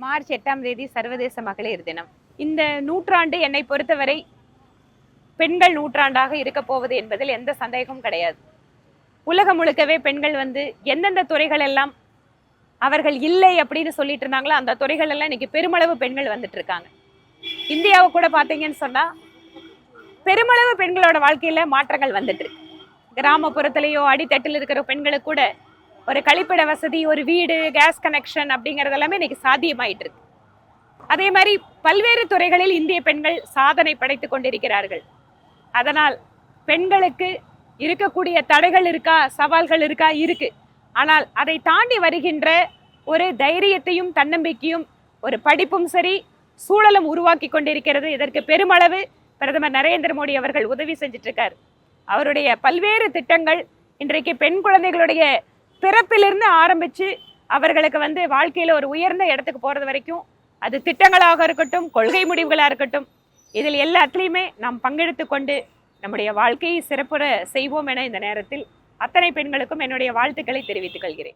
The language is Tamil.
மார்ச் 8ஆம் தேதி சர்வதேச மகளிர் தினம். இந்த நூற்றாண்டு என்னை பொறுத்தவரை பெண்கள் நூற்றாண்டாக இருக்க போவது என்பதில் எந்த சந்தேகமும் கிடையாது. உலகம் முழுக்கவே பெண்கள் எந்தெந்த துறைகள் எல்லாம் அவர்கள் இல்லை அப்படின்னு சொல்லிட்டு இருந்தாங்களோ அந்த துறைகள் எல்லாம் இன்னைக்கு பெருமளவு பெண்கள் வந்துட்டு இருக்காங்க. இந்தியாவை கூட பார்த்தீங்கன்னு சொன்னா பெருமளவு பெண்களோட வாழ்க்கையில மாற்றங்கள் வந்துட்டு இருக்கு. கிராமப்புறத்திலேயோ அடித்தட்டில் இருக்கிற பெண்களுக்கு கூட ஒரு கழிப்பிட வசதி, ஒரு வீடு, கேஸ் கனெக்ஷன் அப்படிங்கிறது எல்லாமே இன்னைக்கு சாத்தியமாயிட்டு இருக்கு. அதே மாதிரி பல்வேறு துறைகளில் இந்திய பெண்கள் சாதனை படைத்துக் கொண்டிருக்கிறார்கள். அதனால் பெண்களுக்கு இருக்கக்கூடிய தடைகள் இருக்கா, சவால்கள் இருக்கா? இருக்கு. ஆனால் அதை தாண்டி வருகின்ற ஒரு தைரியத்தையும் தன்னம்பிக்கையும் ஒரு படிப்பும் சரி சூழலும் உருவாக்கி கொண்டிருக்கிறது. இதற்கு பெருமளவு பிரதமர் நரேந்திர மோடி அவர்கள் உதவி செஞ்சுட்டு இருக்காரு. அவருடைய பல்வேறு திட்டங்கள் இன்றைக்கு பெண் குழந்தைகளுடைய பிறப்பிலிருந்து ஆரம்பிச்சு அவர்களுக்கு வாழ்க்கையில ஒரு உயர்ந்த இடத்துக்கு போறது வரைக்கும், அது திட்டங்களாக இருக்கட்டும், கொள்கை முடிவுகளாக இருக்கட்டும், இதில் எல்லாத்துலேயுமே நாம் பங்கெடுத்து கொண்டு நம்முடைய வாழ்க்கையை சிறப்புற செய்வோம் என இந்த நேரத்தில் அத்தனை பெண்களுக்கும் என்னுடைய வாழ்த்துக்களை தெரிவித்துக் கொள்கிறேன்.